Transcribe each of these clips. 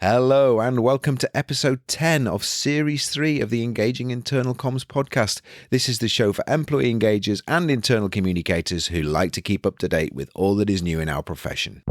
Hello and welcome to episode 10 of series 3 of the Engaging Internal Comms podcast. This is the show for employee engagers and internal communicators who like to keep up to date with all that is new in our profession.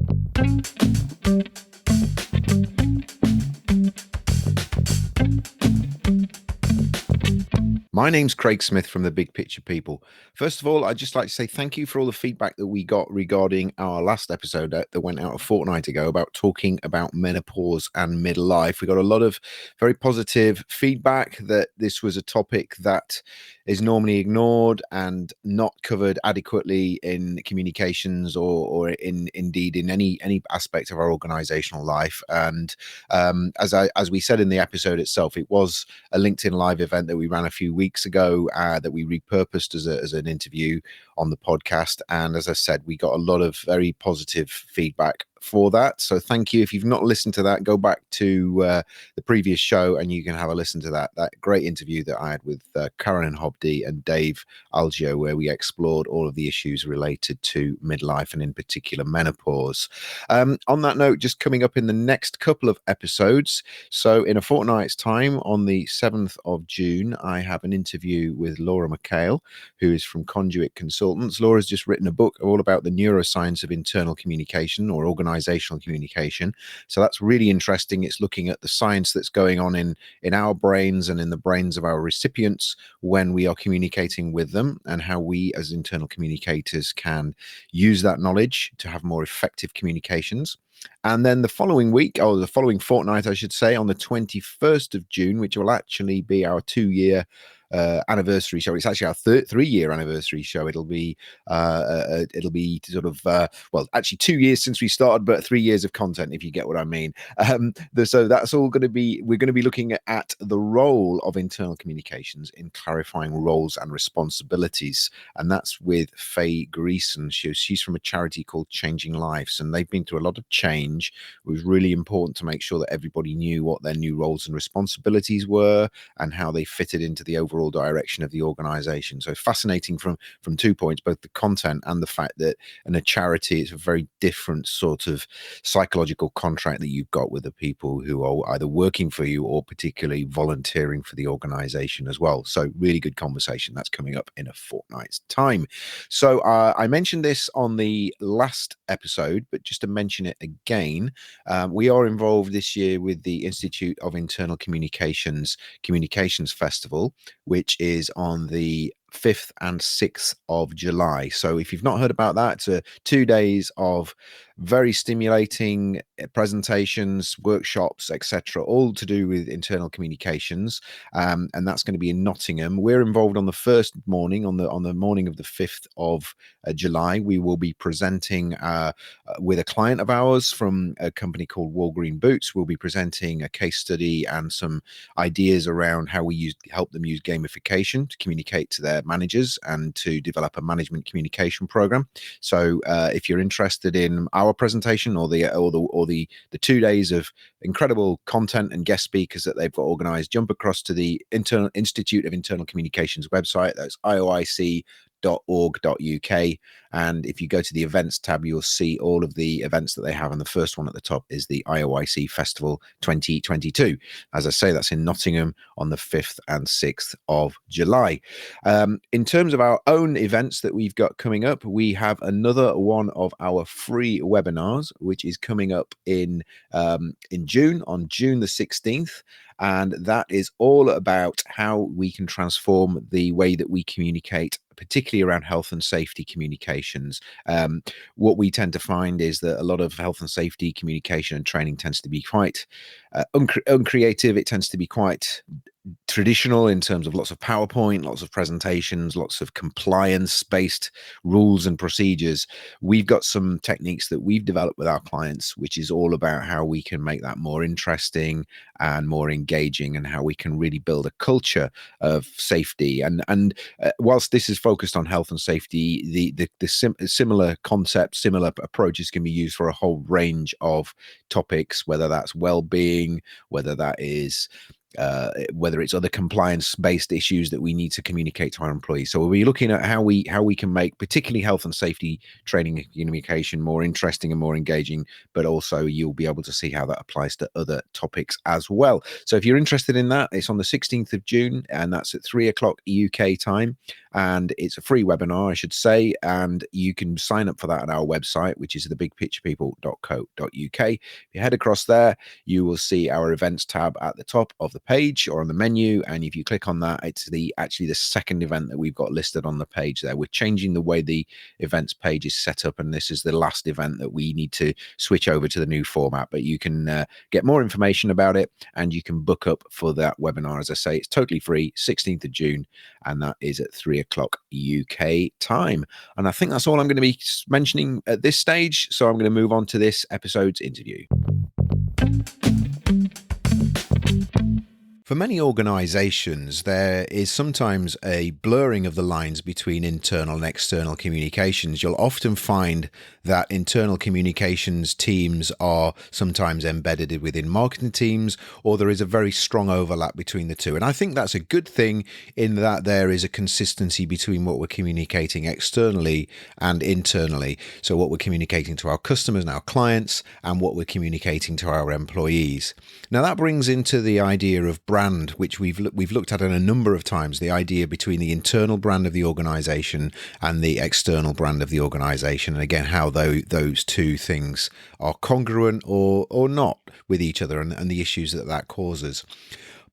My name's Craig Smith from The Big Picture People. First of all, I'd just like to say thank you for all the feedback that we got regarding our last episode that went out a fortnight ago about talking about menopause and midlife. We got a lot of very positive feedback that this was a topic that is normally ignored and not covered adequately in communications or indeed in any aspect of our organizational life. And as we said in the episode itself, it was a LinkedIn Live event that we ran a few weeks ago that we repurposed as an interview on the podcast. And as I said, we got a lot of very positive feedback for that. So thank you. If you've not listened to that, go back to the previous show and you can have a listen to that great interview that I had with Karen Hobdy and Dave Algio, where we explored all of the issues related to midlife and in particular menopause. On that note, just coming up in the next couple of episodes, so in a fortnight's time on the 7th of June, I have an interview with Laura McHale, who is from Conduit Consultants. Laura's just written a book all about the neuroscience of internal communication or organizational communication. So that's really interesting. It's looking at the science that's going on in our brains and in the brains of our recipients when we are communicating with them, and how we as internal communicators can use that knowledge to have more effective communications. And then the following week, or the following fortnight, I should say, on the 21st of June, which will actually be our 2-year anniversary show. It's actually our 3-year anniversary show. It'll be sort of actually 2 years since we started, but 3 years of content, if you get what I mean. So that's all going to be. We're going to be looking at the role of internal communications in clarifying roles and responsibilities, and that's with Faye Greason. She's from a charity called Changing Lives, and they've been through a lot of change. It was really important to make sure that everybody knew what their new roles and responsibilities were and how they fitted into the overall direction of the organization. So fascinating from 2 points, both the content and the fact that in a charity it's a very different sort of psychological contract that you've got with the people who are either working for you or particularly volunteering for the organization as well. So really good conversation that's coming up in a fortnight's time. So I mentioned this on the last episode, but just to mention it again, we are involved this year with the Institute of Internal Communications Festival, which is on the 5th and 6th of July. So if you've not heard about that, it's 2 days of very stimulating presentations, workshops, etc., all to do with internal communications, and that's going to be in Nottingham. We're involved on the first morning, on the morning of the 5th of July. We will be presenting with a client of ours from a company called Walgreen Boots. We'll be presenting a case study and some ideas around how we help them use gamification to communicate to their managers and to develop a management communication program. So if you're interested in our presentation or the 2 days of incredible content and guest speakers that they've got organized, jump across to the Institute of Internal Communications website. That's ioic.org.uk, and if you go to the events tab, you'll see all of the events that they have, and the first one at the top is the IOIC Festival 2022. As I say, that's in Nottingham on the 5th and 6th of July. In terms of our own events that we've got coming up, we have another one of our free webinars, which is coming up in June, on June the 16th. And that is all about how we can transform the way that we communicate, particularly around health and safety communications. What we tend to find is that a lot of health and safety communication and training tends to be quite uncreative. It tends to be quite traditional in terms of lots of PowerPoint, lots of presentations, lots of compliance-based rules and procedures. We've got some techniques that we've developed with our clients, which is all about how we can make that more interesting and more engaging, and how we can really build a culture of safety. And whilst this is focused on health and safety, the similar concepts, similar approaches can be used for a whole range of topics, whether that's well-being, whether that is whether it's other compliance-based issues that we need to communicate to our employees. So we'll be looking at how we can make particularly health and safety training and communication more interesting and more engaging, but also you'll be able to see how that applies to other topics as well. So if you're interested in that, it's on the 16th of June, and that's at 3:00 UK time. And it's a free webinar, I should say, and you can sign up for that at our website, which is thebigpicturepeople.co.uk. If you head across there, you will see our events tab at the top of the page or on the menu, and if you click on that, it's actually the second event that we've got listed on the page there. We're changing the way the events page is set up, and this is the last event that we need to switch over to the new format, but you can get more information about it, and you can book up for that webinar. As I say, it's totally free, 16th of June, and that is at 3:00 UK time. And I think that's all I'm going to be mentioning at this stage, so I'm going to move on to this episode's interview. For many organizations, there is sometimes a blurring of the lines between internal and external communications. You'll often find that internal communications teams are sometimes embedded within marketing teams, or there is a very strong overlap between the two. And I think that's a good thing in that there is a consistency between what we're communicating externally and internally. So what we're communicating to our customers and our clients, and what we're communicating to our employees. Now that brings into the idea of brand, which we've looked at a number of times, the idea between the internal brand of the organization and the external brand of the organization, and again how those two things are congruent or not with each other, and the issues that causes.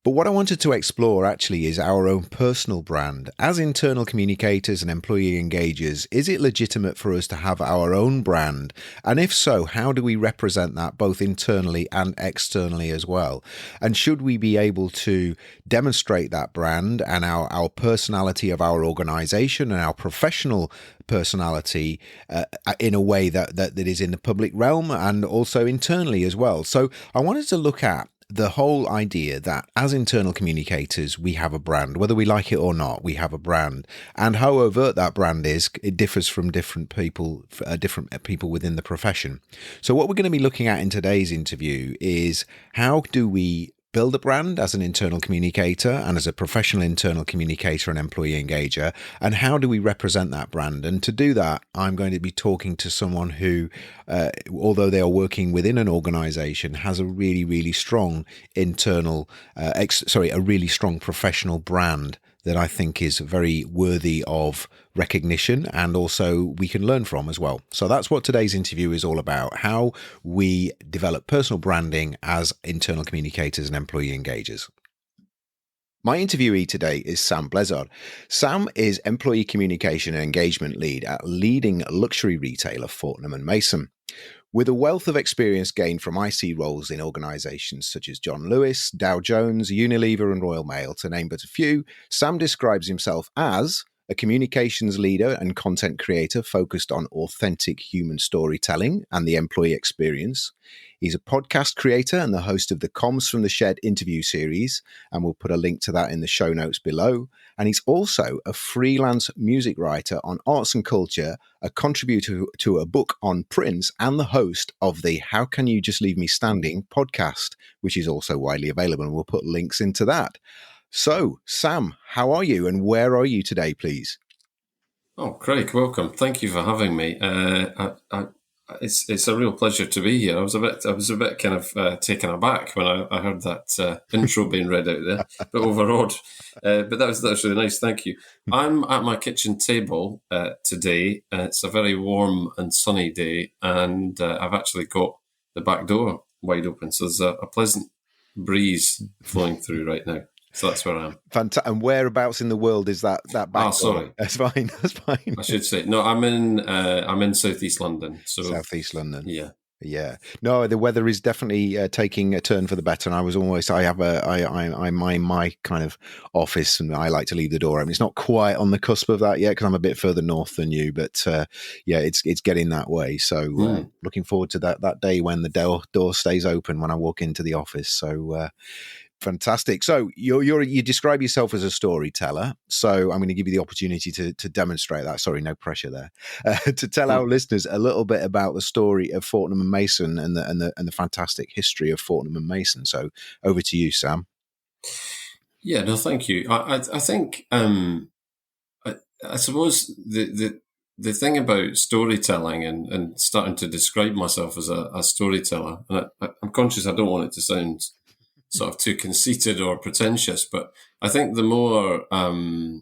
But what I wanted to explore actually is our own personal brand. As internal communicators and employee engagers, is it legitimate for us to have our own brand? And if so, how do we represent that both internally and externally as well? And should we be able to demonstrate that brand and our personality of our organization and our professional personality in a way that is in the public realm and also internally as well? So I wanted to look at the whole idea that as internal communicators, we have a brand, whether we like it or not, we have a brand, and how overt that brand is, it differs from different people within the profession. So what we're going to be looking at in today's interview is how do we build a brand as an internal communicator and as a professional internal communicator and employee engager, and how do we represent that brand? And to do that, I'm going to be talking to someone who, although they are working within an organization, has a really, really strong a really strong professional brand that I think is very worthy of recognition and also we can learn from as well. So that's what today's interview is all about, how we develop personal branding as internal communicators and employee engagers. My interviewee today is Sam Blezard. Sam is Employee Communication and Engagement Lead at leading luxury retailer Fortnum & Mason. With a wealth of experience gained from IC roles in organizations such as John Lewis, Dow Jones, Unilever, and Royal Mail, to name but a few, Sam describes himself as a communications leader and content creator focused on authentic human storytelling and the employee experience. He's a podcast creator and the host of the Comms from the Shed interview series, and we'll put a link to that in the show notes below. And he's also a freelance music writer on arts and culture, a contributor to a book on Prince, and the host of the How Can You Just Leave Me Standing podcast, which is also widely available, and we'll put links into that. So, Sam, how are you and where are you today, please? Oh, Craig, welcome. Thank you for having me. It's a real pleasure to be here. I was a bit kind of taken aback when I heard that intro being read out there, a bit overawed. But that was really nice. Thank you. I'm at my kitchen table today. It's a very warm and sunny day, and I've actually got the back door wide open, so there's a pleasant breeze flowing through right now. So that's where I am. Fantastic. And whereabouts in the world is that back door? Sorry. That's fine. That's fine. I should say. No, I'm in Southeast London. So Southeast London. Yeah. Yeah. No, the weather is definitely taking a turn for the better. And I'm my kind of office, and I like to leave the door open. It's not quite on the cusp of that yet because I'm a bit further north than you, but yeah, it's getting that way. So looking forward to that day when the door stays open when I walk into the office. So fantastic. So you describe yourself as a storyteller. So I'm going to give you the opportunity to demonstrate that. Sorry, no pressure there. To tell our listeners a little bit about the story of Fortnum & Mason and the fantastic history of Fortnum & Mason. So over to you, Sam. Yeah, no, thank you. I think I suppose the thing about storytelling and starting to describe myself as a storyteller, and I'm conscious I don't want it to sound sort of too conceited or pretentious, but I think the more I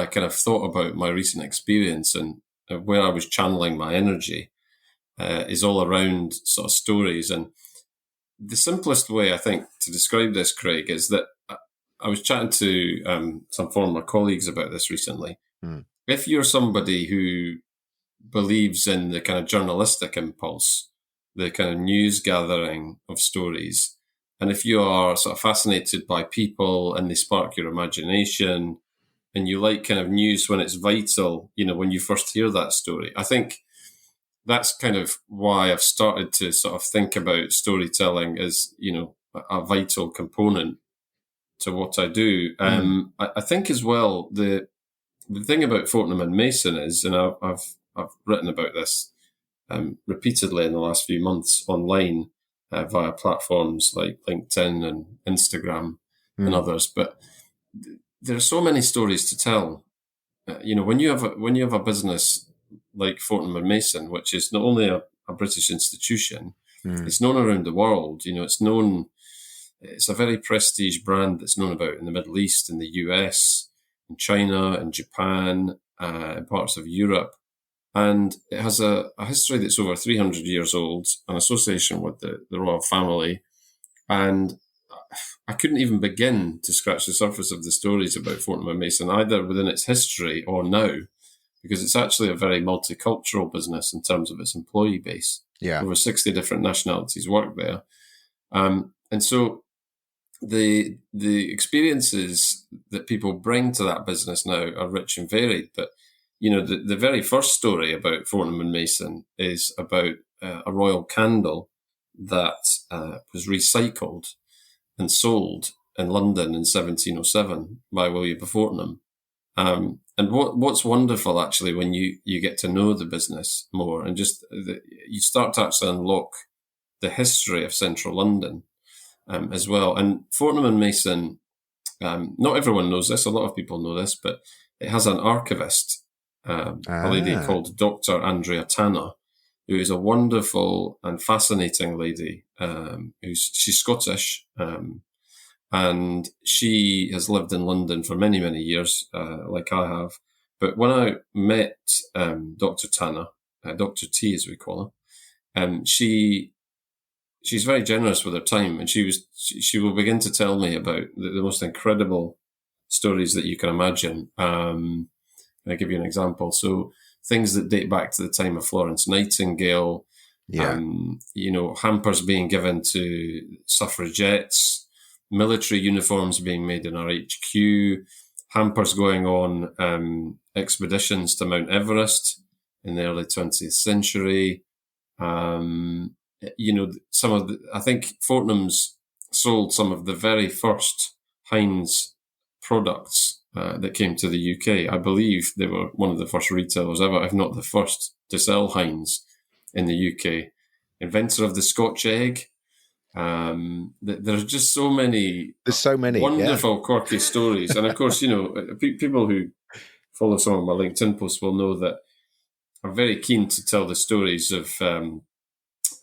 kind of thought about my recent experience and where I was channeling my energy is all around sort of stories. And the simplest way I think to describe this, Craig, is that I was chatting to some former colleagues about this recently. Mm. If you're somebody who believes in the kind of journalistic impulse, the kind of news gathering of stories, and if you are sort of fascinated by people and they spark your imagination, and you like kind of news when it's vital, when you first hear that story, I think that's kind of why I've started to sort of think about storytelling as, a vital component to what I do. I think as well, the thing about Fortnum and Mason is, and I've written about this repeatedly in the last few months online via platforms like LinkedIn and Instagram and others, but there are so many stories to tell. When you have a business like Fortnum and Mason, which is not only a British institution, it's known around the world. It's a very prestige brand that's known about in the Middle East, in the US, in China, in Japan, in parts of Europe. And it has a history that's over 300 years old, an association with the royal family. And I couldn't even begin to scratch the surface of the stories about Fortnum and Mason, either within its history or now, because it's actually a very multicultural business in terms of its employee base. Yeah. Over 60 different nationalities work there. And so the experiences that people bring to that business now are rich and varied. But, the very first story about Fortnum and Mason is about a royal candle that was recycled and sold in London in 1707 by William of Fortnum. And what's wonderful, actually, when you get to know the business more and you start to actually unlock the history of central London as well. And Fortnum and Mason, not everyone knows this, a lot of people know this, but it has an archivist, a lady called Dr. Andrea Tanner, who is a wonderful and fascinating lady. She's Scottish, and she has lived in London for many, many years, like I have. But when I met Dr. Tanner, Dr. T as we call her, she's very generous with her time, and she will begin to tell me about the most incredible stories that you can imagine. I'll give you an example. So things that date back to the time of Florence Nightingale, hampers being given to suffragettes, military uniforms being made in our HQ, hampers going on expeditions to Mount Everest in the early 20th century. I think Fortnum's sold some of the very first Heinz products that came to the UK. I believe they were one of the first retailers ever, if not the first, to sell Heinz in the UK. Inventor of the Scotch egg. There's just so many. There's so many wonderful, quirky stories, and of course, people who follow some of my LinkedIn posts will know that I'm very keen to tell the stories of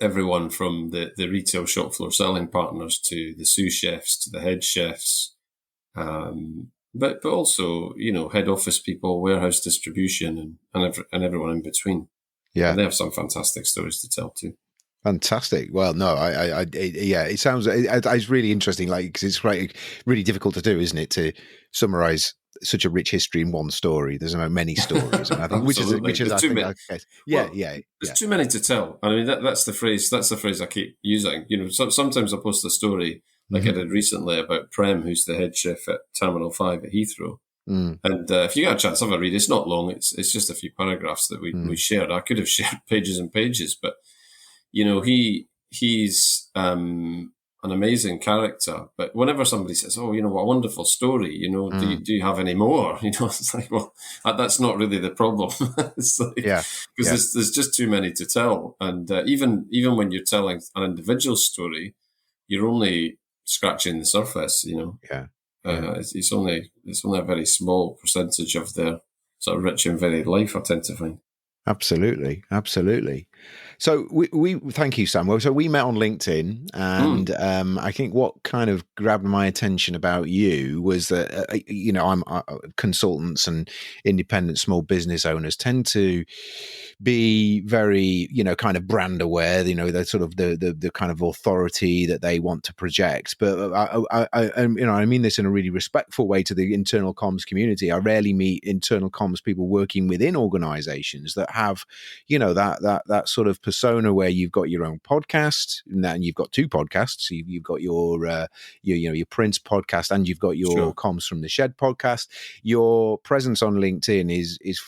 everyone from the retail shop floor selling partners to the sous chefs to the head chefs, but also head office people, warehouse distribution, and everyone in between. Yeah, and they have some fantastic stories to tell too. Fantastic. Well, no, it sounds, it's really interesting, like, because it's really difficult to do, isn't it, to summarize such a rich history in one story. There's many stories, and I think which is I think, okay. There's too many to tell. I mean, that's the phrase I keep using. Sometimes I post a story like I did recently about Prem, who's the head chef at Terminal 5 at Heathrow. And if you get a chance, have a read. It's not long. It's just a few paragraphs that we shared. I could have shared pages and pages, but he's an amazing character. But whenever somebody says, "Oh, what a wonderful story," do you have any more? It's like, well, that's not really the problem. It's like, because there's just too many to tell. And even when you're telling an individual story, you're only scratching the surface. Yeah. Yeah. It's only a very small percentage of their sort of rich and varied life, I tend to find. Absolutely, absolutely. So we thank you, Samuel. So we met on LinkedIn, and I think what kind of grabbed my attention about you was that I'm consultants and independent small business owners tend to be very kind of brand aware. They're sort of the kind of authority that they want to project. But I mean this in a really respectful way to the internal comms community. I rarely meet internal comms people working within organizations that have that sort of persona where you've got your own podcast, and you've got two podcasts. So you've got your Prince podcast, and you've got your Sure. Comms from the Shed podcast. Your presence on LinkedIn is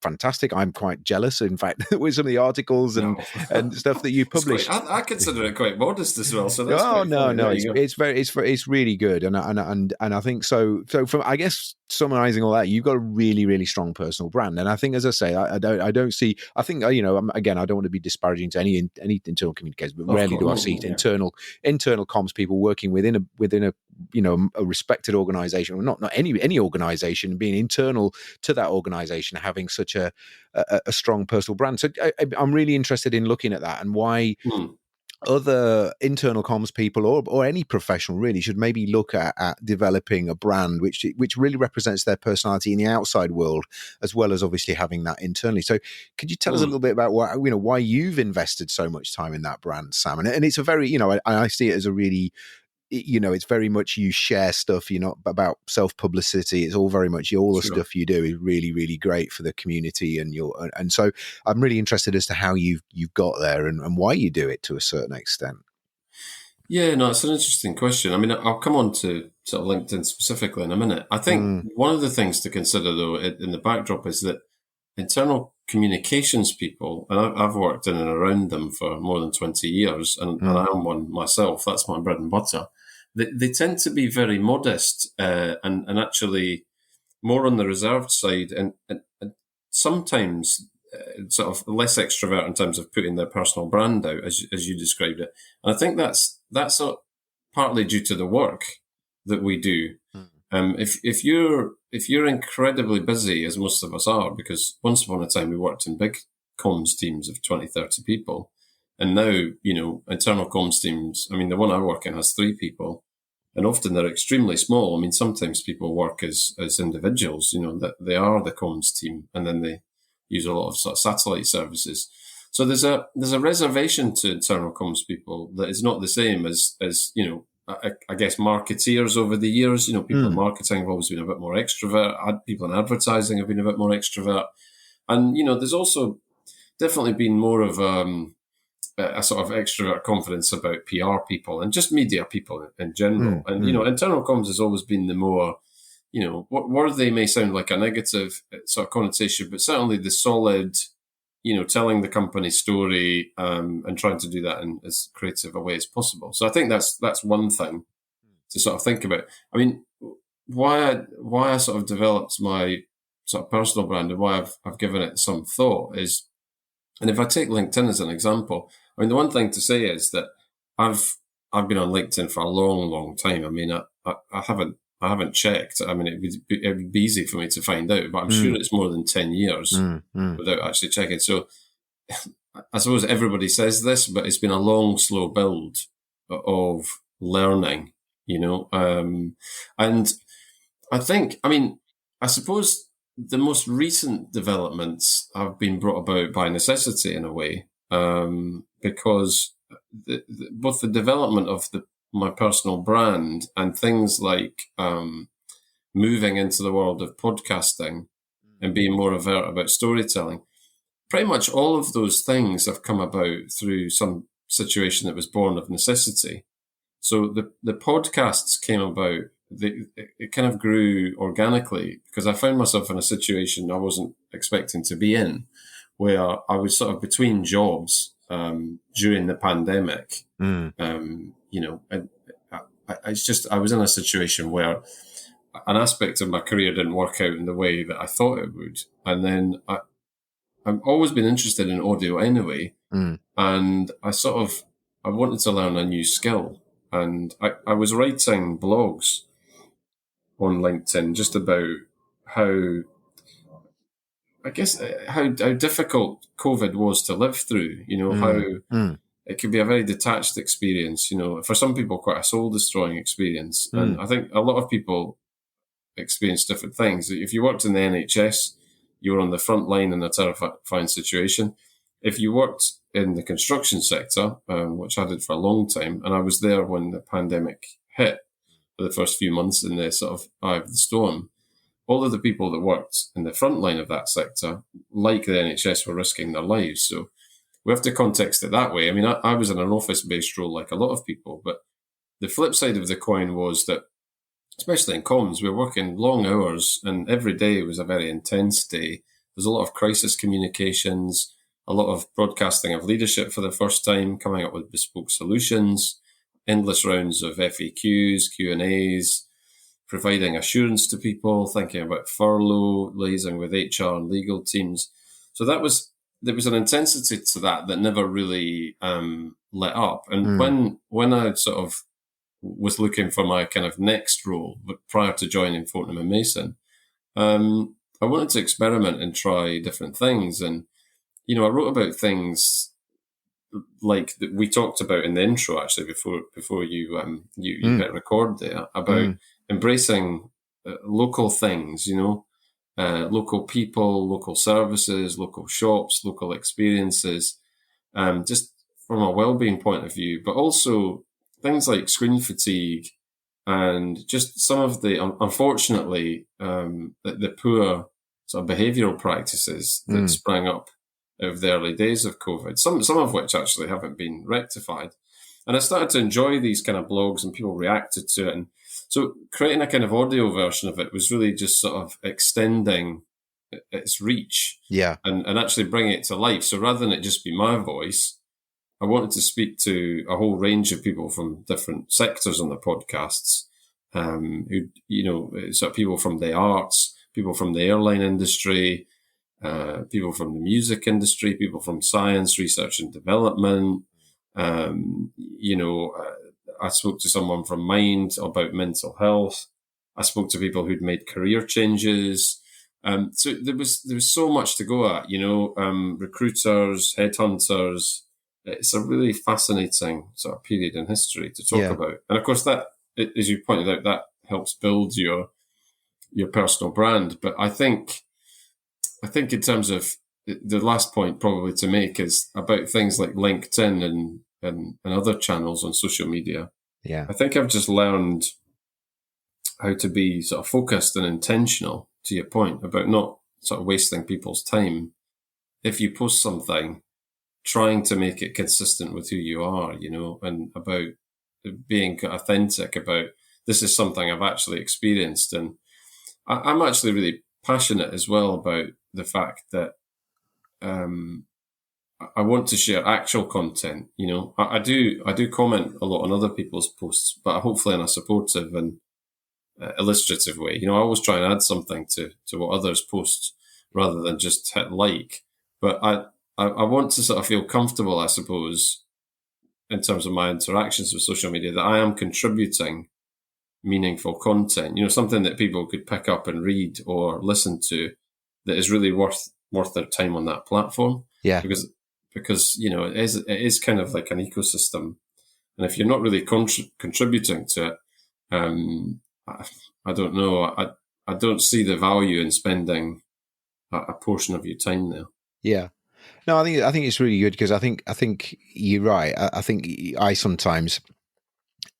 fantastic. I'm quite jealous, in fact, with some of the articles and stuff that you publish. I consider it quite modest as well. So that's Oh, quite funny. no, it's really good, and I think so. So from, I guess, summarizing all that, you've got a really, really strong personal brand, and I think, as I say, I don't see. I think again, I don't want to be disparaging to any internal communicators, but rarely do I see internal comms people working within a a respected organization, or not any organization, being internal to that organization, having such a strong personal brand. So I'm really interested in looking at that and why other internal comms people or any professional really should maybe look at developing a brand which really represents their personality in the outside world, as well as obviously having that internally. So could you tell us a little bit about why you've invested so much time in that brand, Sam? And it's a very, I see it as a really, it's very much you share stuff. You're not about self-publicity. It's all very much all the stuff you do is really, really great for the community, and so I'm really interested as to how you've got there and why you do it to a certain extent. Yeah, no, it's an interesting question. I mean, I'll come on to sort of LinkedIn specifically in a minute. I think one of the things to consider, though, in the backdrop is that internal communications people, and I've worked in and around them for more than 20 years, and I am one myself. That's my bread and butter. They tend to be very modest and actually more on the reserved side, and sometimes sort of less extrovert in terms of putting their personal brand out, as you described it. And I think that's partly due to the work that we do. If you're incredibly busy, as most of us are, because once upon a time we worked in big comms teams of 20, 30 people, and now, internal comms teams, I mean, the one I work in has 3 people, and often they're extremely small. I mean, sometimes people work as individuals, that they are the comms team, and then they use a lot of sort of satellite services. So there's a reservation to internal comms people that is not the same as I guess marketeers over the years. People in marketing have always been a bit more extrovert. People in advertising have been a bit more extrovert, and there's also definitely been more of a sort of extrovert confidence about PR people and just media people in general. And internal comms has always been the more, worthy may sound like a negative sort of connotation, but certainly the solid, telling the company story and trying to do that in as creative a way as possible. So I think that's one thing to sort of think about. I mean, why I sort of developed my sort of personal brand and why I've given it some thought is, and if I take LinkedIn as an example, I mean, the one thing to say is that I've been on LinkedIn for a long, long time. I mean, I haven't checked. I mean, it would be easy for me to find out, but I'm sure it's more than 10 years without actually checking. So I suppose everybody says this, but it's been a long, slow build of learning, and I think, I mean, I suppose the most recent developments have been brought about by necessity in a way, because both the development of my personal brand and things like moving into the world of podcasting and being more overt about storytelling, pretty much all of those things have come about through some situation that was born of necessity. So the podcasts came about, it kind of grew organically because I found myself in a situation I wasn't expecting to be in, where I was sort of between jobs during the pandemic. And I was in a situation where an aspect of my career didn't work out in the way that I thought it would. And then I've always been interested in audio anyway. And I wanted to learn a new skill. and I was writing blogs on LinkedIn just about how, I guess, how difficult COVID was to live through. How it could be a very detached experience. For some people, quite a soul destroying experience, and I think a lot of people experience different things. If you worked in the NHS, you were on the front line in a terrifying situation. If you worked in the construction sector, which I did for a long time, and I was there when the pandemic hit for the first few months in the sort of eye of the storm, all of the people that worked in the front line of that sector, like the NHS, were risking their lives. So we have to context it that way. I mean, I was in an office-based role like a lot of people, but the flip side of the coin was that, especially in comms, we were working long hours, and every day was a very intense day. There's a lot of crisis communications, a lot of broadcasting of leadership for the first time, coming up with bespoke solutions, endless rounds of FAQs, Q&As, providing assurance to people, thinking about furlough, liaising with HR and legal teams. So there was an intensity to that never really let up. And when I sort of was looking for my kind of next role, but prior to joining Fortnum and Mason, I wanted to experiment and try different things. And, I wrote about things like that we talked about in the intro, actually, before you hit record there, about embracing local things, local people, local services, local shops, local experiences, just from a well-being point of view, but also things like screen fatigue and just some of the, unfortunately, the poor sort of behavioural practices that sprang up out of the early days of COVID, some of which actually haven't been rectified. And I started to enjoy these kind of blogs, and people reacted to it. And so creating a kind of audio version of it was really just sort of extending its reach, and actually bringing it to life. So rather than it just be my voice, I wanted to speak to a whole range of people from different sectors on the podcasts, who, sort of people from the arts, people from the airline industry, people from the music industry, people from science, research and development. I spoke to someone from Mind about mental health. I spoke to people who'd made career changes. So there was so much to go at, recruiters, headhunters. It's a really fascinating sort of period in history to talk about. And of course that, as you pointed out, that helps build your personal brand. But I think in terms of the last point probably to make is about things like LinkedIn and other channels on social media. Yeah. I think I've just learned how to be sort of focused and intentional, to your point, about not sort of wasting people's time. If you post something, trying to make it consistent with who you are, and about being authentic about, this is something I've actually experienced. And I'm actually really passionate as well about the fact that I want to share actual content. I do comment a lot on other people's posts, but hopefully in a supportive and illustrative way. I always try and add something to what others post rather than just hit like. But I want to sort of feel comfortable, I suppose, in terms of my interactions with social media, that I am contributing meaningful content, something that people could pick up and read or listen to that is really worth their time on that platform. Yeah. Because it is kind of like an ecosystem. And if you're not really contributing to it, I don't know. I don't see the value in spending a portion of your time there. Yeah. No, I think it's really good, because I think you're right. I think I sometimes,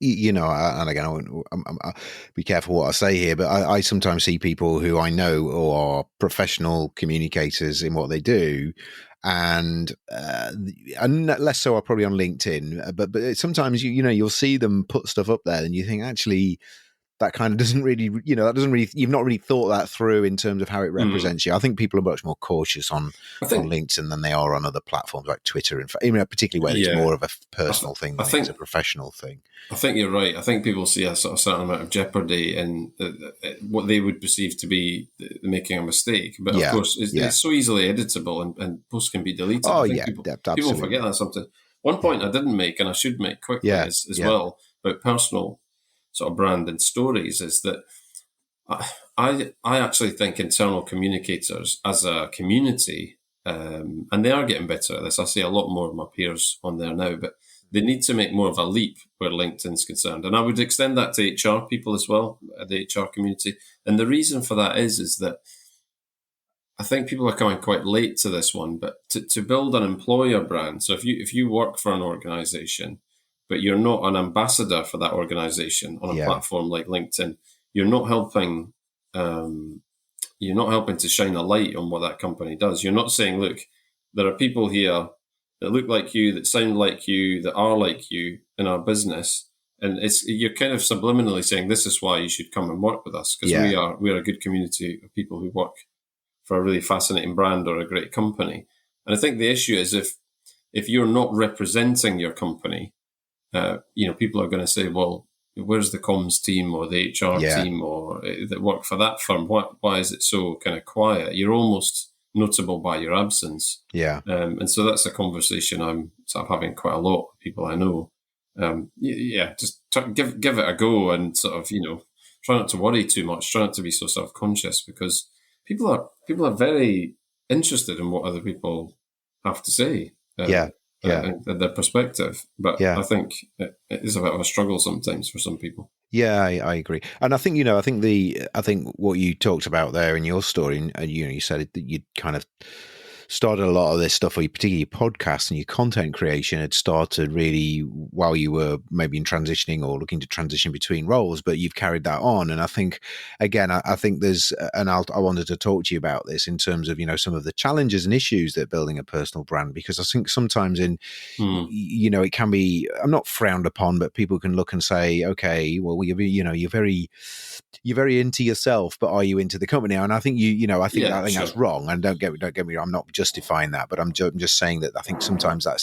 and again, I'll be careful what I say here, but I sometimes see people who I know are professional communicators in what they do, and less so are probably on LinkedIn. But sometimes you'll see them put stuff up there, and you think, actually, that kind of doesn't really, you've not really thought that through in terms of how it represents you. I think people are much more cautious on LinkedIn than they are on other platforms like Twitter, and particularly where it's more of a personal thing than it's a professional thing. I think you're right. I think people see a sort of certain amount of jeopardy in what they would perceive to be making a mistake. But of course, it's so easily editable, and posts can be deleted. Oh, people forget that sometimes. One point I didn't make, and I should make quickly as well, about personal sort of brand and stories is that I actually think internal communicators as a community, and they are getting better at this. I see a lot more of my peers on there now, but they need to make more of a leap where LinkedIn's concerned. And I would extend that to HR people as well, the HR community. And the reason for that is that I think people are coming quite late to this one, but to build an employer brand. So if you work for an organization, but you're not an ambassador for that organization on a platform like LinkedIn, you're not helping. You're not helping to shine a light on what that company does. You're not saying, look, there are people here that look like you, that sound like you, that are like you in our business. And you're kind of subliminally saying, this is why you should come and work with us, because we are a good community of people who work for a really fascinating brand or a great company. And I think the issue is if you're not representing your company, people are going to say, well, where's the comms team or the HR team or that work for that firm? Why is it so kind of quiet? You're almost notable by your absence. Yeah. And so that's a conversation I'm sort of having quite a lot with people I know. Just give it a go and sort of, try not to worry too much, try not to be so self-conscious, because people are very interested in what other people have to say. And their perspective. But I think it is a bit of a struggle sometimes for some people. Yeah, I agree. And I think, I think what you talked about there in your story, you said that you'd kind of started a lot of this stuff, or particularly your podcast and your content creation had started really while you were maybe in transitioning or looking to transition between roles, but you've carried that on. And I think, again, I think there's, and I wanted to talk to you about this in terms of, some of the challenges and issues that building a personal brand, because I think sometimes it can be, I'm not frowned upon, but people can look and say, okay, well, you're very into yourself, but are you into the company? And I think I think that's wrong. And don't get me wrong, I'm not justifying that, but I'm just saying that I think sometimes I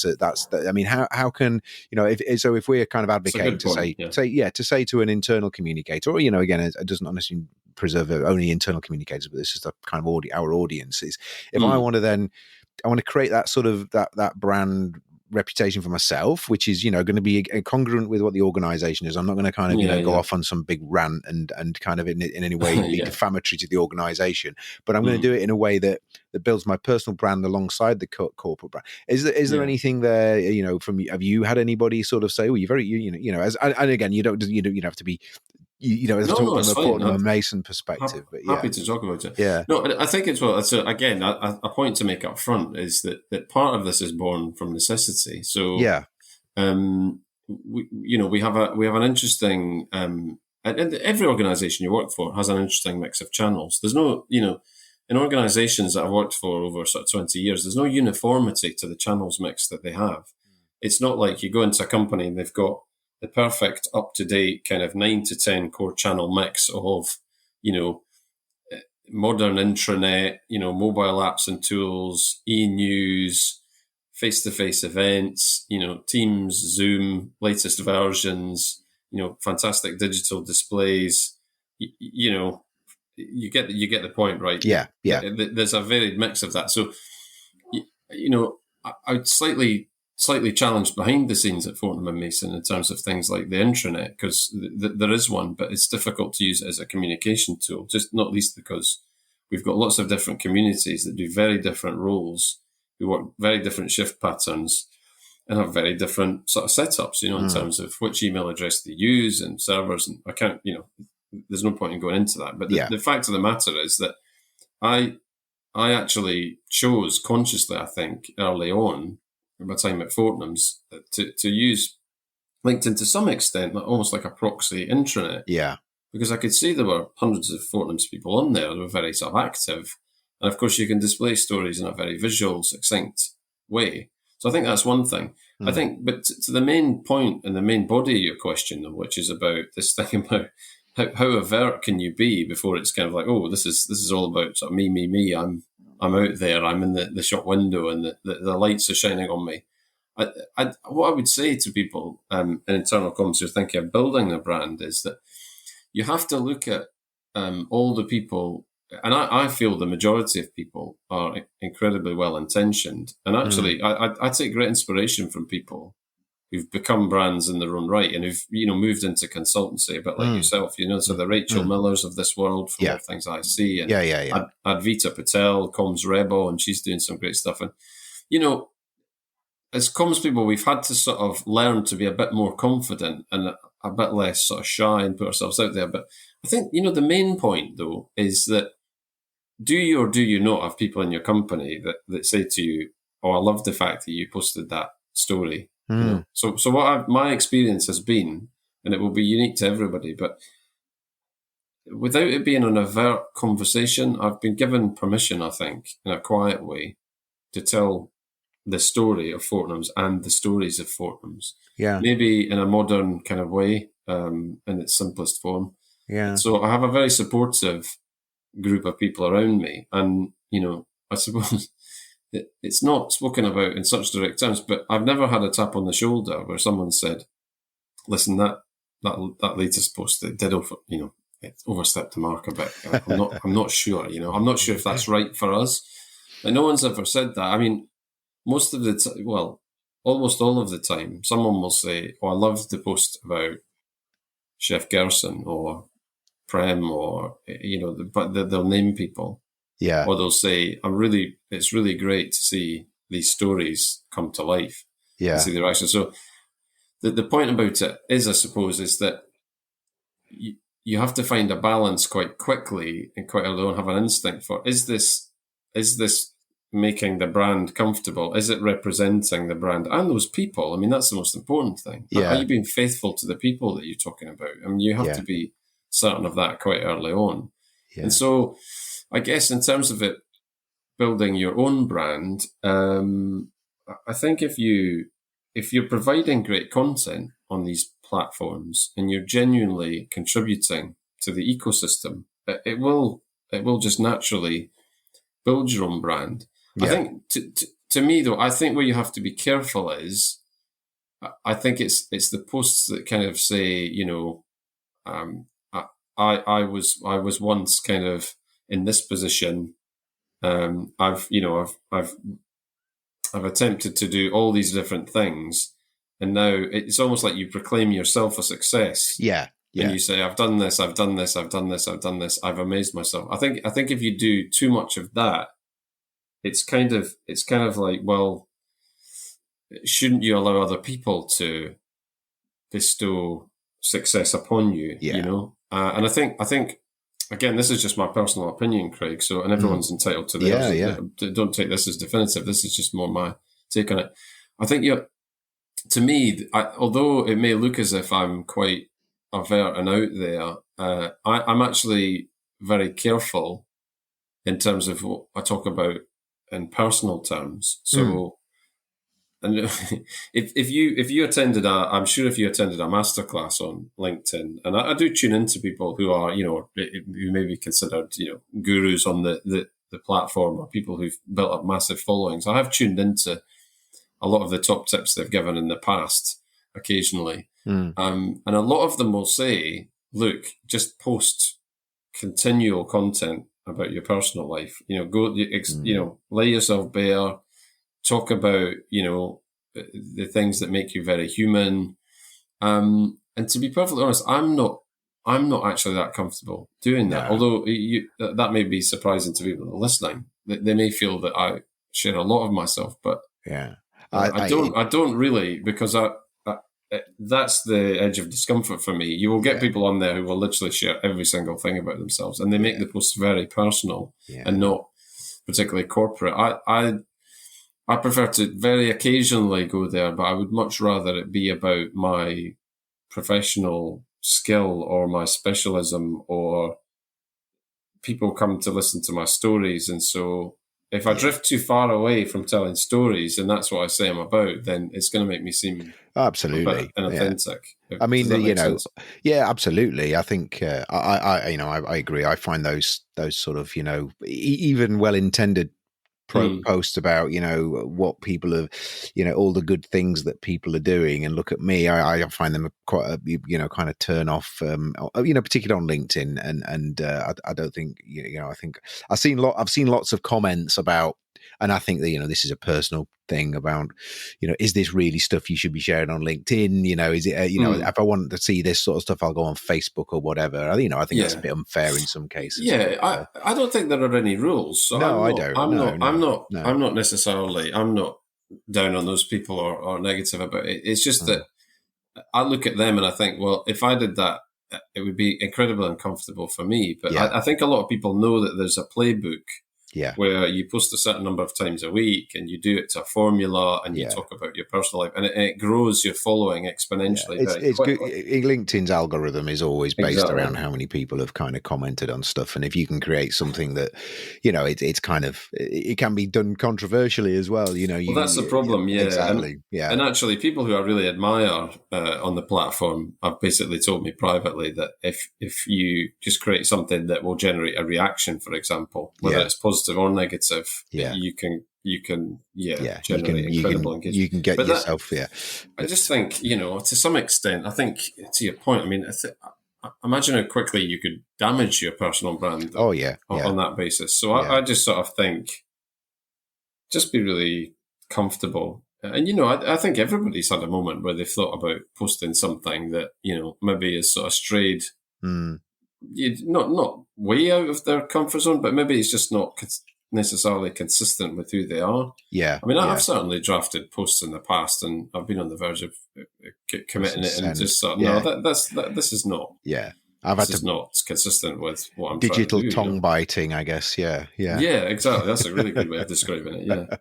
mean, how can if we're kind of advocating to say to an internal communicator, or again, it doesn't honestly preserve only internal communicators, but this is the kind of our audiences. If I want to create that sort of that brand reputation for myself, which is going to be congruent with what the organization is. I'm not going to kind of go off on some big rant and kind of in any way be defamatory to the organization, but I'm going to do it in a way that builds my personal brand alongside the corporate brand. Is there anything there from you? Have you had anybody sort of say, "Oh, you're very and again, you don't have to be." From a Mason perspective, but happy to talk about it. Yeah, no, I think it's again a point to make up front is that part of this is born from necessity. So we have an interesting and every organization you work for has an interesting mix of channels. There's no in organizations that I've worked for over sort of 20 years, there's no uniformity to the channels mix that they have. It's not like you go into a company and they've got the perfect up-to-date kind of 9 to 10 core channel mix of, modern intranet, mobile apps and tools, e-news, face-to-face events, Teams, Zoom, latest versions, fantastic digital displays. You get the point, right? Yeah. There's a varied mix of that. So, I would slightly challenged behind the scenes at Fortnum & Mason in terms of things like the intranet, because there is one, but it's difficult to use it as a communication tool, just not least because we've got lots of different communities that do very different roles, who work very different shift patterns and have very different sort of setups, in terms of which email address they use and servers. And I can't, there's no point in going into that. But the fact of the matter is that I actually chose consciously, I think, early on, my time at Fortnum's, to use LinkedIn to some extent, almost like a proxy intranet. Yeah. Because I could see there were hundreds of Fortnum's people on there that were very sort of active. And of course, you can display stories in a very visual, succinct way. So I think that's one thing. I think, but to the main point and the main body of your question, which is about this thing about how overt can you be before it's kind of like, oh, this is all about sort of me. I'm out there. I'm in the shop window, and the lights are shining on me. What I would say to people in internal comms who are thinking of building their brand is that you have to look at all the people, and I feel the majority of people are incredibly well intentioned. And actually, I take great inspiration from people who've become brands in their own right and who've, moved into consultancy a bit like yourself, so the Rachel Millers of this world from all things I see, and Advita Patel, Comms Rebel, and she's doing some great stuff. And, as comms people, we've had to sort of learn to be a bit more confident and a bit less sort of shy and put ourselves out there. But I think, the main point, though, is that do you or do you not have people in your company that say to you, oh, I love the fact that you posted that story. So what my experience has been, and it will be unique to everybody, but without it being an overt conversation, I've been given permission, I think, in a quiet way, to tell the story of Fortnum's and the stories of Fortnum's. Yeah. Maybe in a modern kind of way, in its simplest form. Yeah. So I have a very supportive group of people around me. And, I suppose it's not spoken about in such direct terms, but I've never had a tap on the shoulder where someone said, listen, that latest post, it did it overstepped the mark a bit. I'm not sure, I'm not sure if that's right for us. But no one's ever said that. I mean, most of the time, almost all of the time, someone will say, oh, I loved the post about Chef Gerson or Prem or, but they'll name people. Yeah. Or they'll say, it's really great to see these stories come to life. Yeah. And see the reaction. So the point about it is, I suppose, is that you have to find a balance quite quickly and quite early on, have an instinct for, is this making the brand comfortable? Is it representing the brand and those people? I mean, that's the most important thing. Yeah. Are you being faithful to the people that you're talking about? I mean, you have to be certain of that quite early on. Yeah. And so I guess in terms of it building your own brand, I think if you're providing great content on these platforms and you're genuinely contributing to the ecosystem, it will just naturally build your own brand. Yeah. I think to me though, I think where you have to be careful is, I think it's the posts that kind of say, I was once kind of in this position. I've attempted to do all these different things, and now it's almost like you proclaim yourself a success. Yeah. And you say, I've done this, I've done this, I've done this, I've done this, I've amazed myself. I think if you do too much of that, it's kind of like, well, shouldn't you allow other people to bestow success upon you? And I think again, this is just my personal opinion, Craig. So, and everyone's entitled to theirs. Yeah. Don't take this as definitive. This is just more my take on it. I think to me, although it may look as if I'm quite overt and out there, I'm actually very careful in terms of what I talk about in personal terms. So, and if you attended I'm sure if you attended a masterclass on LinkedIn, and I do tune into people who are, who may be considered, gurus on the platform, or people who've built up massive followings. I have tuned into a lot of the top tips they've given in the past occasionally. And a lot of them will say, look, just post continual content about your personal life, lay yourself bare, talk about, the things that make you very human. And to be perfectly honest, I'm not actually that comfortable doing that. No. Although that may be surprising to people that are listening. They may feel that I share a lot of myself, but I don't really, because that's the edge of discomfort for me. You will get people on there who will literally share every single thing about themselves, and they make the posts very personal and not particularly corporate. I prefer to very occasionally go there, but I would much rather it be about my professional skill or my specialism, or people come to listen to my stories. And so if I drift too far away from telling stories, and that's what I say I'm about, then it's going to make me seem absolutely inauthentic. Yeah. I mean, absolutely. I think I agree. I find those sort of even well-intended posts about what people are, all the good things that people are doing, and look at me, I find them quite a kind of turn off, particularly on LinkedIn, and I don't think I think I've seen lots of comments about And I think that, this is a personal thing about, is this really stuff you should be sharing on LinkedIn? Is it, if I want to see this sort of stuff, I'll go on Facebook or whatever. I think that's a bit unfair in some cases. Yeah, But, I don't think there are any rules. So no, I don't. I'm not necessarily, I'm not down on those people or negative about it. It's just that I look at them and I think, well, if I did that, it would be incredibly uncomfortable for me. But I think a lot of people know that there's a playbook where you post a certain number of times a week and you do it to a formula and you talk about your personal life and it grows your following exponentially. It's good. LinkedIn's algorithm is always based around how many people have kind of commented on stuff. And if you can create something that, it's kind of, it can be done controversially as well. Well, that's the problem. Yeah, exactly. And actually people who I really admire on the platform have basically told me privately that if you just create something that will generate a reaction, for example, whether it's positive or negative, you can generate incredible engagement. You can get yourself, I just think, to some extent, I think to your point, I mean, imagine how quickly you could damage your personal brand on that basis. So I just sort of think, just be really comfortable. And, I think everybody's had a moment where they've thought about posting something that, maybe is sort of strayed not way out of their comfort zone, but maybe it's just not necessarily consistent with who they are. Yeah. I mean, I've certainly drafted posts in the past and I've been on the verge of committing it and just thought, this is not. Yeah. This is not consistent with what I'm digital trying to do. tongue biting, I guess. Yeah. Yeah, exactly. That's a really good way of describing it. Yeah.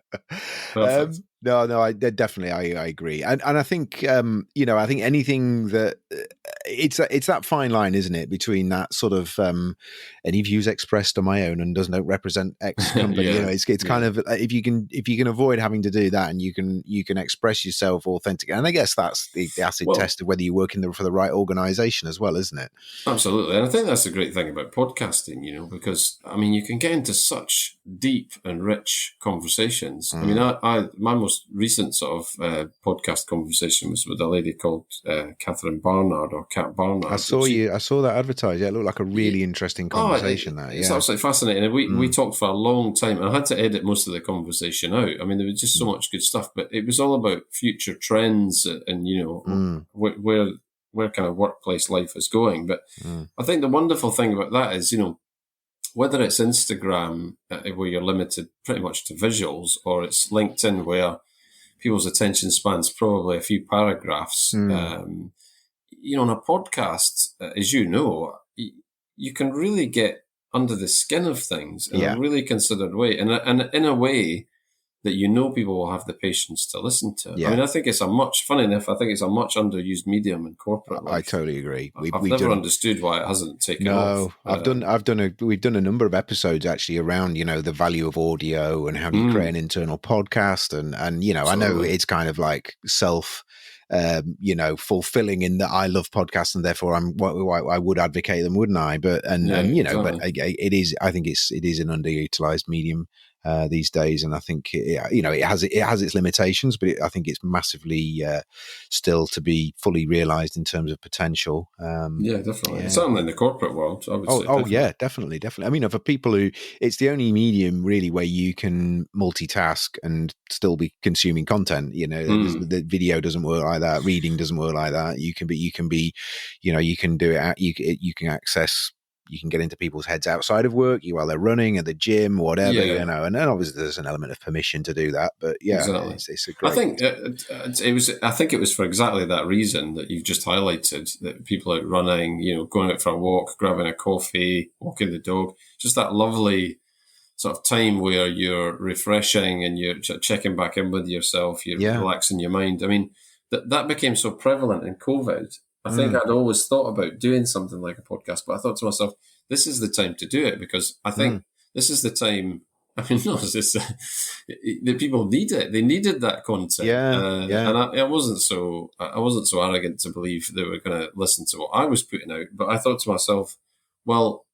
Perfect. No, I definitely, I agree. And I think, I think anything that it's that fine line, isn't it? Between that sort of, any views expressed on my own and don't represent X company, it's kind of, if you can avoid having to do that and you can express yourself authentically. And I guess that's the acid test of whether you work for the right organization as well, isn't it? Absolutely. And I think that's the great thing about podcasting, because I mean, you can get into such deep and rich conversations. I mean, my most recent sort of podcast conversation was with a lady called Catherine Barnard or Kat Barnard. I saw that advertised. Yeah, it looked like a really interesting conversation. It's absolutely fascinating. And we talked for a long time. I had to edit most of the conversation out. I mean, there was just so much good stuff, but it was all about future trends and, where kind of workplace life is going. But I think the wonderful thing about that is, whether it's Instagram where you're limited pretty much to visuals, or it's LinkedIn where people's attention span's probably a few paragraphs. On a podcast, as you can really get under the skin of things in a really considered way, and in a way that people will have the patience to listen to. I mean, I think it's funny enough, I think it's a much underused medium in corporate life. I totally agree. I've never understood why it hasn't taken off. We've done a number of episodes actually around, the value of audio and how do you create an internal podcast. And I know it's kind of like fulfilling in that I love podcasts and therefore I would advocate them, wouldn't I? But it is, I think it is an underutilized medium these days, and I think it has its limitations, but I think it's massively still to be fully realized in terms of potential. Definitely. Certainly in the corporate world, I would say. Definitely. I mean, for people who, it's the only medium really where you can multitask and still be consuming content. The video doesn't work like that. Reading doesn't work like that. You can do it. You can access. You can get into people's heads outside of work, while they're running at the gym, whatever, and then obviously there's an element of permission to do that. But exactly. It's a great. I think it was for exactly that reason that you've just highlighted, that people out running, going out for a walk, grabbing a coffee, walking the dog, just that lovely sort of time where you're refreshing and you're checking back in with yourself, you're relaxing your mind. I mean, that became so prevalent in COVID. I think I'd always thought about doing something like a podcast, but I thought to myself, this is the time to do it, because I think this is the time. I mean, the people need it. They needed that content. And I wasn't so arrogant to believe they were going to listen to what I was putting out. But I thought to myself, well,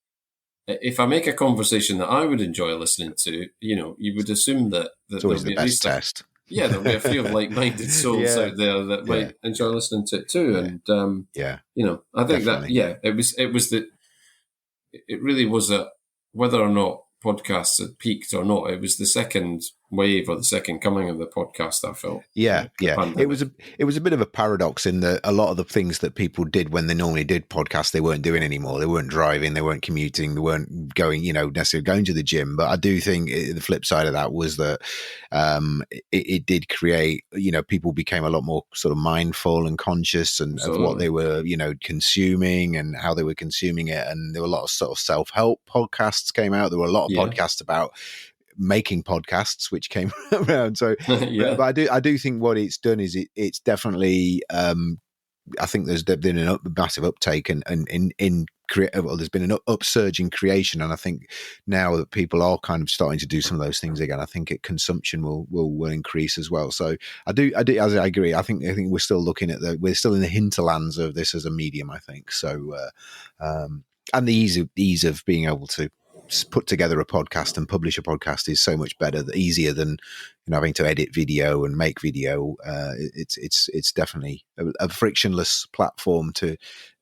if I make a conversation that I would enjoy listening to, you would assume that it's always the best test. There'll be a few like-minded souls out there that might enjoy listening to it too. And, I think definitely. It really was whether or not podcasts had peaked or not. It was the second wave or the second coming of the podcast, I felt. Yeah, The yeah. pandemic. It was a bit of a paradox in that a lot of the things that people did when they normally did podcasts, they weren't doing anymore. They weren't driving, they weren't commuting, they weren't going, necessarily going to the gym. But I do think the flip side of that was that it did create, people became a lot more sort of mindful and conscious and of what they were, consuming and how they were consuming it. And there were a lot of sort of self-help podcasts came out. There were a lot of podcasts about making podcasts which came around. So yeah. but I do think what it's done is it's definitely I think there's been a massive uptake and in there's been an upsurge in creation, and I think now that people are kind of starting to do some of those things again, I think consumption will increase as well. So I as I agree. I think we're still looking at we're still in the hinterlands of this as a medium, I think. So and the ease of being able to put together a podcast and publish a podcast is so much better, easier than having to edit video and make video. It's definitely a frictionless platform to.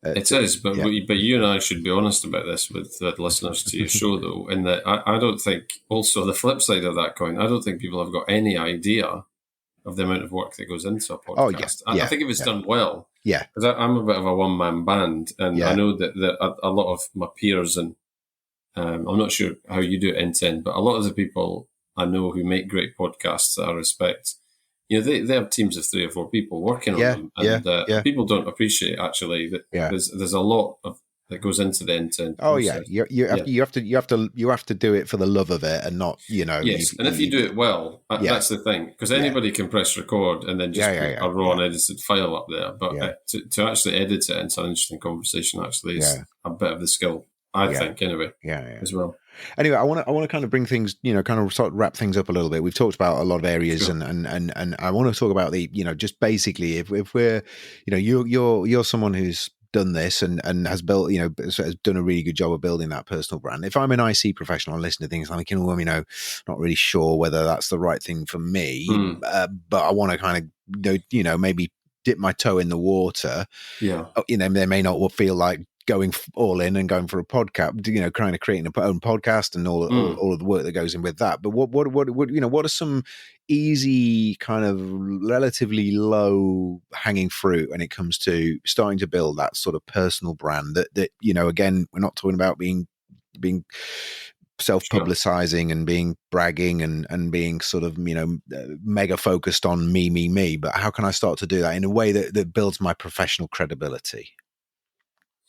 It is, but you and I should be honest about this with the listeners to your show, though, in that I don't think. Also, the flip side of that coin, I don't think people have got any idea of the amount of work that goes into a podcast. I think if it's done well, because I'm a bit of a one-man band, and I know that a lot of my peers and I'm not sure how you do it in E10, but a lot of the people I know who make great podcasts that I respect, they have teams of 3 or 4 people working on them, and people don't appreciate actually that there's a lot that goes into the E10 process. You have to do it for the love of it and not Yes, and if you do it well, that's the thing, because anybody can press record and then just put a raw unedited file up there, but to actually edit it into an interesting conversation actually is a bit of the skill. I think, anyway, as well. Anyway, I want to kind of bring things, kind of sort of wrap things up a little bit. We've talked about a lot of areas, sure. and I want to talk about the, just basically if we're, you're someone who's done this and has built, has done a really good job of building that personal brand. If I'm an IC professional and listen to things, I'm thinking, not really sure whether that's the right thing for me, but I want to kind of, maybe dip my toe in the water. Yeah. They may not feel like going all in and going for a podcast, kind of creating a own podcast and all of the work that goes in with that. But what are some easy kind of relatively low hanging fruit when it comes to starting to build that sort of personal brand that again, we're not talking about being self-publicizing and being bragging and being sort of mega focused on me, but how can I start to do that in a way that builds my professional credibility?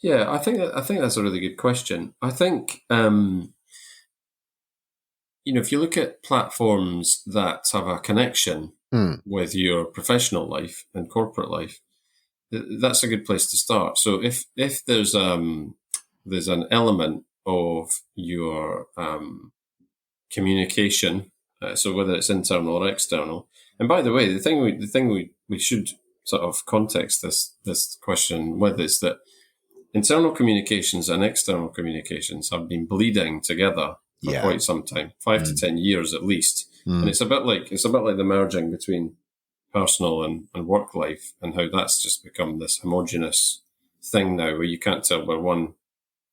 Yeah, I think that's a really good question. I think if you look at platforms that have a connection with your professional life and corporate life, that's a good place to start. So if there's an element of your communication, so whether it's internal or external, and by the way, the thing we should sort of context this question with is that internal communications and external communications have been bleeding together for quite some time, 5 to 10 years at least. And it's a bit like the merging between personal and work life, and how that's just become this homogenous thing now where you can't tell where one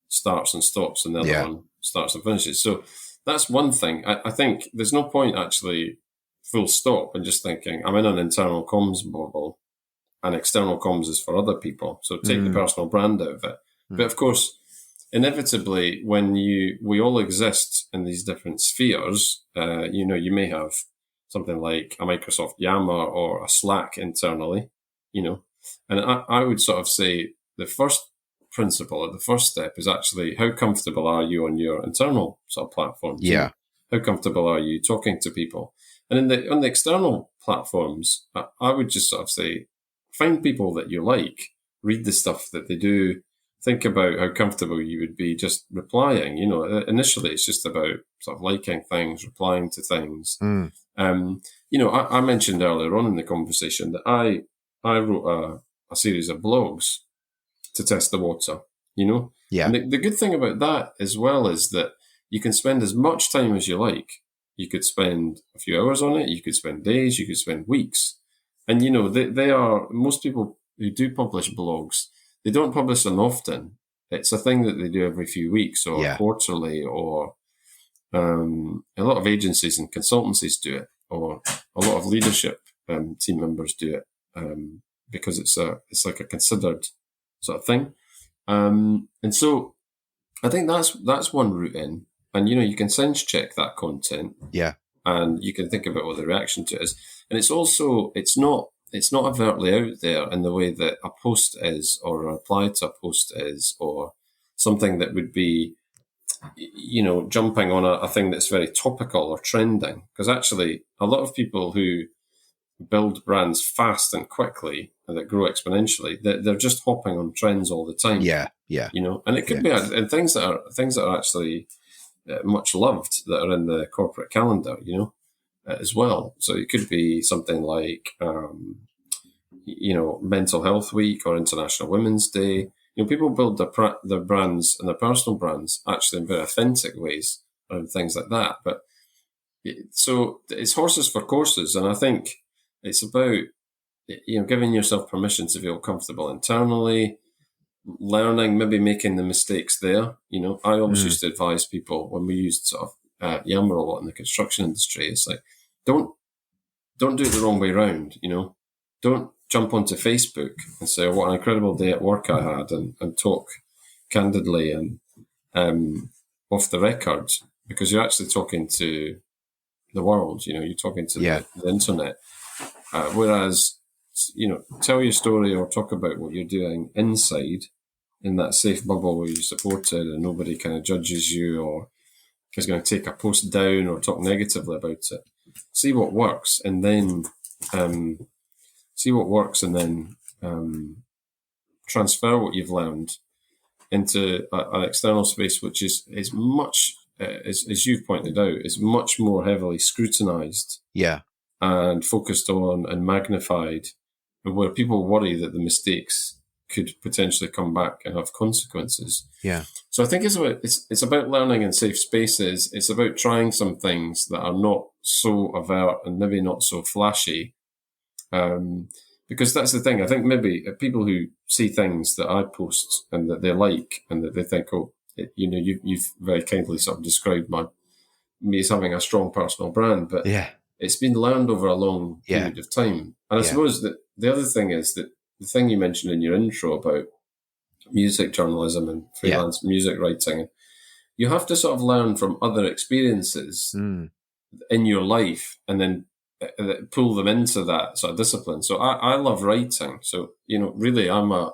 starts and stops and the other one starts and finishes. So that's one thing. I think there's no point actually full stop and just thinking, I'm in an internal comms bubble and external comms is for other people. So take the personal brand out of it. But of course, inevitably, when we all exist in these different spheres, you may have something like a Microsoft Yammer or a Slack internally, and I would sort of say the first principle or the first step is actually how comfortable are you on your internal sort of platforms? Yeah. How comfortable are you talking to people? And on the external platforms, I would just sort of say, find people that you like, read the stuff that they do, think about how comfortable you would be just replying. Initially it's just about sort of liking things, replying to things. I mentioned earlier on in the conversation that I wrote a series of blogs to test the water, Yeah. And the good thing about that as well is that you can spend as much time as you like. You could spend a few hours on it, you could spend days, you could spend weeks. And, they are, most people who do publish blogs, they don't publish them often. It's a thing that they do every few weeks or quarterly or A lot of agencies and consultancies do it, or a lot of leadership team members do it, because it's like a considered sort of thing. And so I think that's one route in. And, you can sense check that content. Yeah. And you can think about what the reaction to it is. And it's also, it's not overtly out there in the way that a post is, or a reply to a post is, or something that would be, jumping on a thing that's very topical or trending. Because actually, a lot of people who build brands fast and quickly and that grow exponentially, they're just hopping on trends all the time. Yeah. And it could be and things that are actually much loved, that are in the corporate calendar, as well. So it could be something like, Mental Health Week or International Women's Day. People build their brands and their personal brands actually in very authentic ways and things like that. But so it's horses for courses. And I think it's about, giving yourself permission to feel comfortable internally, learning, maybe making the mistakes there. I always used to advise people when we used sort of Yammer a lot in the construction industry. It's like, don't do it the wrong way around. Don't jump onto Facebook and say, what an incredible day at work I had, and talk candidly and off the record, because you're actually talking to the world. You're talking to the internet. Whereas, tell your story or talk about what you're doing inside, in that safe bubble where you're supported and nobody kind of judges you or is going to take a post down or talk negatively about it. See what works, and then transfer what you've learned into an external space, which is much, as you've pointed out, is much more heavily scrutinized. Yeah. And focused on and magnified, and where people worry that the mistakes could potentially come back and have consequences. Yeah. So I think it's about learning in safe spaces. It's about trying some things that are not so overt and maybe not so flashy. Because that's the thing. I think maybe people who see things that I post and that they like and that they think, you've very kindly sort of described me as having a strong personal brand, but it's been learned over a long period of time. And I suppose that the other thing is that the thing you mentioned in your intro about music journalism and freelance music writing, you have to sort of learn from other experiences in your life and then pull them into that sort of discipline. So I love writing. So, really I'm a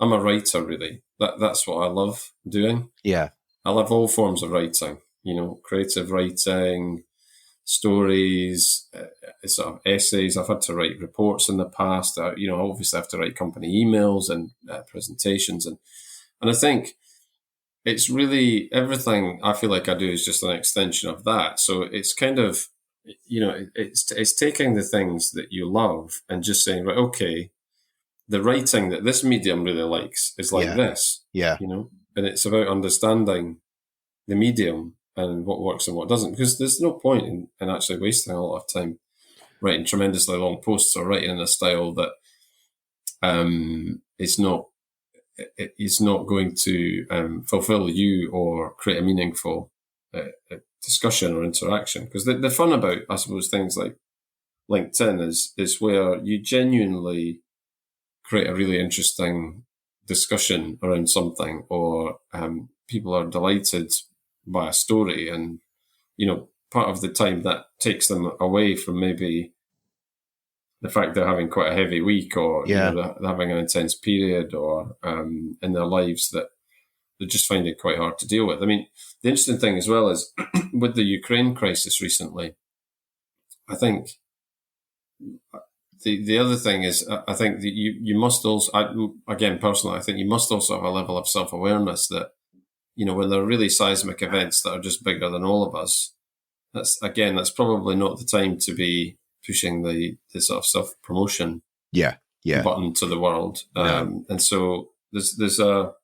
writer, really. That's what I love doing. Yeah. I love all forms of writing, creative writing, stories, sort of essays. I've had to write reports in the past. Obviously I have to write company emails and presentations. And I think it's really everything I feel like I do is just an extension of that. So it's kind of, it's taking the things that you love and just saying, right, okay, the writing that this medium really likes is like this. Yeah. And it's about understanding the medium and what works and what doesn't, because there's no point in actually wasting a lot of time writing tremendously long posts or writing in a style that it's not going to fulfill you or create a meaningful discussion or interaction. Because the fun about, I suppose, things like LinkedIn is where you genuinely create a really interesting discussion around something, or people are delighted by a story, and part of the time that takes them away from maybe the fact they're having quite a heavy week, or they're having an intense period, or in their lives that they're just finding it quite hard to deal with. I mean, the interesting thing as well is with the Ukraine crisis recently, I think the other thing is, I think that you must also, again, personally, I think you must also have a level of self-awareness that, when there are really seismic events that are just bigger than all of us, that's probably not the time to be pushing the sort of self-promotion button to the world. And so there's a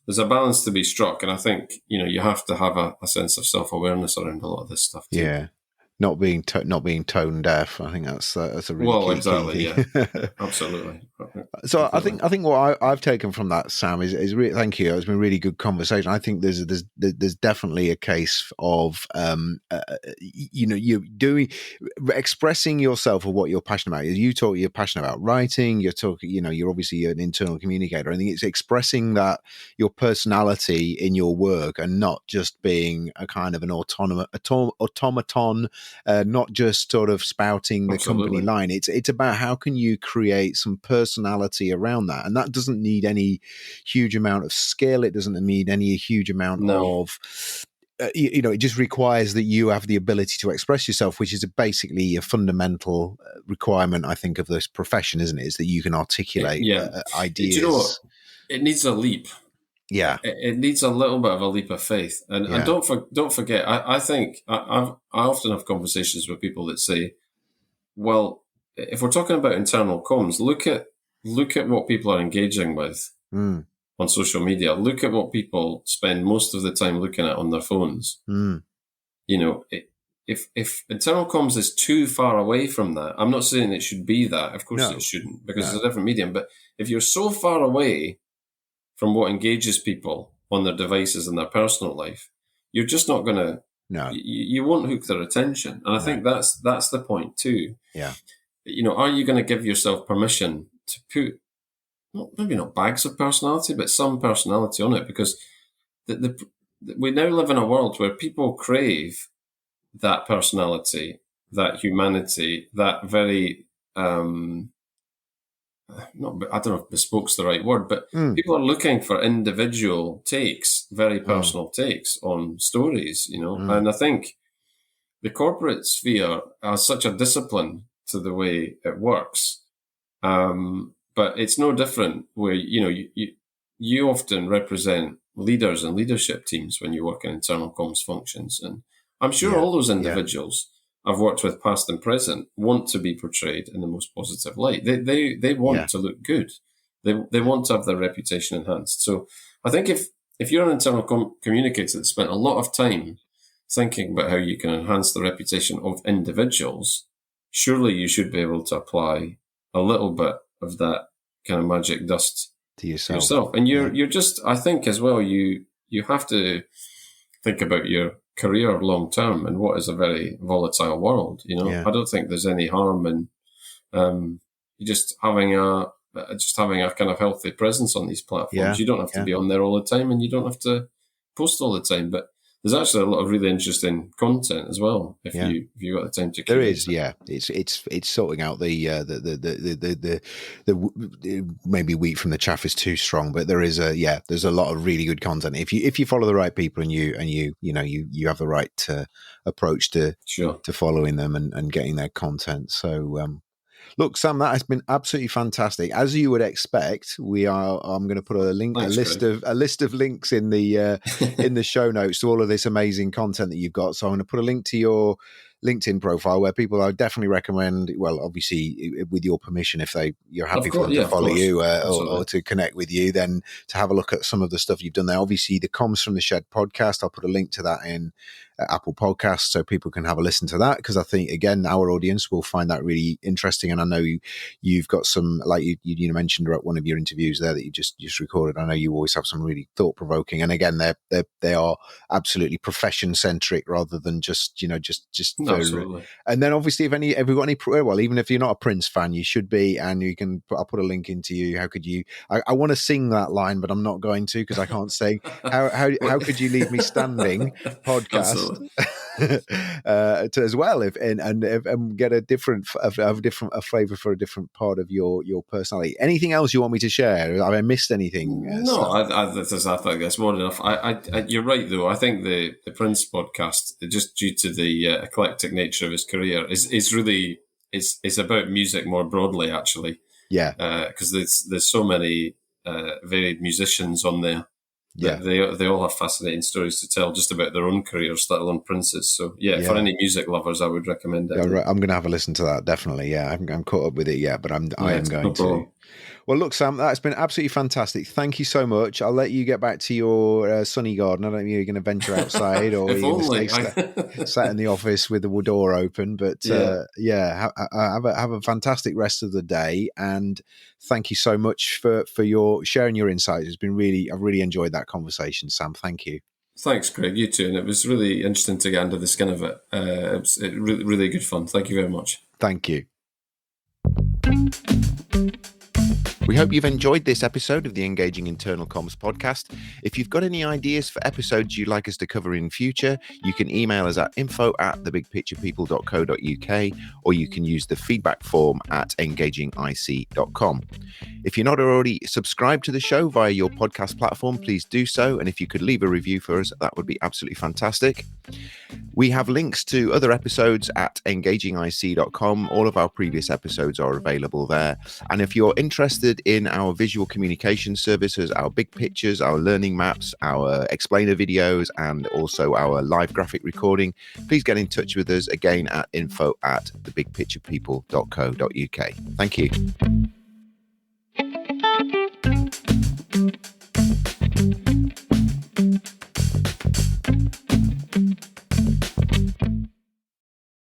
balance to be struck. And I think, you have to have a sense of self-awareness around a lot of this stuff too. Yeah. not being not being tone deaf. I think that's a really Well, key exactly. Yeah. thing. Yeah. Absolutely. So Completely. I think what I've taken from that, Sam, is really, thank you. It's been a really good conversation. I think there's definitely a case of you doing expressing yourself or what you're passionate about. You're passionate about writing. You're talking, you're obviously an internal communicator. I think it's expressing that your personality in your work and not just being a kind of an automaton, not just sort of spouting the company Absolutely. line. It's about how can you create some personality around that, and that doesn't need any huge amount of skill. It doesn't need any huge amount No. of it just requires that you have the ability to express yourself, which is basically a fundamental requirement, I think, of this profession, isn't it? Is that you can articulate Yeah. Do you know what? ideas. It needs a leap. Yeah, It needs a little bit of a leap of faith, and yeah. don't forget. I think I often have conversations with people that say, well, if we're talking about internal comms, look at what people are engaging with Mm, on social media. Look at what people spend most of the time looking at on their phones. mm. You know, if internal comms is too far away from that, I'm not saying it should be that. Of course, it No, shouldn't, because no, it's a different medium. But if you're so far away from what engages people on their devices in their personal life, you're just not going to. no, You won't hook their attention, and I no. think that's the point too. Yeah, Are you going to give yourself permission to put maybe not bags of personality, but some personality on it? Because we now live in a world where people crave that personality, that humanity, that very not, I don't know if bespoke's the right word, but mm. people are looking for individual takes, very Mm. personal takes on stories, Mm. and I think the corporate sphere has such a discipline to the way it works. But it's no different where, you often represent leaders and leadership teams when you work in internal comms functions. And I'm sure Yeah, all those yeah, individuals I've worked with past and present want to be portrayed in the most positive light. They yeah, want to look good. They want to have their reputation enhanced. So I think if you're an internal communicator that spent a lot of time thinking about how you can enhance the reputation of individuals, surely you should be able to apply a little bit of that kind of magic dust to yourself. yourself. And Yeah, you're just, I think as well, you have to think about your career long term in what is a very volatile world. yeah, I don't think there's any harm in just having a kind of healthy presence on these platforms. yeah, You don't have to yeah. be on there all the time, and you don't have to post all the time. But there's actually a lot of really interesting content as well if Yeah. you got the time to There curate is, it. yeah. It's sorting out the maybe wheat from the chaff is too strong, but there's a lot of really good content if you follow the right people and you have the right approach Sure. to following them and getting their content. So look, Sam, that has been absolutely fantastic. As you would expect, I'm going to put Thanks, Craig. a list of links in the show notes to all of this amazing content that you've got. So I'm going to put a link to your LinkedIn profile where people I definitely recommend. Well, obviously, with your permission, if you're Of happy for course, them to yeah, of follow course. you Absolutely. or to connect with you, then to have a look at some of the stuff you've done there. Obviously, the Comms from the Shed podcast. I'll put a link to that in Apple Podcasts so people can have a listen to that, because I think again our audience will find that really interesting. And I know you've got some, like you mentioned about one of your interviews there that you just recorded. I know you always have some really thought provoking, and again they are absolutely profession centric rather than just just No, for. absolutely. And then obviously if you've got any, well, even if you're not a Prince fan, you should be, and I'll put a link into you. How could you? I want to sing that line, but I'm not going to because I can't sing. How could you leave me standing? Podcast Absolutely. to as well, if and get a different a flavor for a different part of your personality. Anything else you want me to share? Have I missed anything, No, Sam? I think that's more than enough. You're right though. I think the Prince podcast, just due to the eclectic nature of his career, is really it's about music more broadly, actually, Yeah, because there's so many varied musicians on there yeah, that they all have fascinating stories to tell just about their own careers, let alone Prince's. So yeah, for yeah. any music lovers, I would recommend it. Yeah, right. I'm going to have a listen to that definitely. Yeah, I'm caught up with it yet, but I Yeah, am no going to. problem. Well, look, Sam, that's been absolutely fantastic. Thank you so much. I'll let you get back to your sunny garden. I don't know if you're going to venture outside or If you're going to only. stay sat in the office with the door open. But have a fantastic rest of the day. And thank you so much for your sharing your insights. I've really enjoyed that conversation, Sam. Thank you. Thanks, Craig. You too. And it was really interesting to get under the skin of it. It was really, really good fun. Thank you very much. Thank you. We hope you've enjoyed this episode of the Engaging Internal Comms podcast. If you've got any ideas for episodes you'd like us to cover in future, you can email us at info@thebigpicturepeople.co.uk, or you can use the feedback form at engagingic.com. If you're not already subscribed to the show via your podcast platform, please do so. And if you could leave a review for us, that would be absolutely fantastic. We have links to other episodes at engagingic.com. All of our previous episodes are available there. And if you're interested in our visual communication services, our big pictures, our learning maps, our explainer videos, and also our live graphic recording, please get in touch with us again at info@thebigpicturepeople.co.uk. Thank you.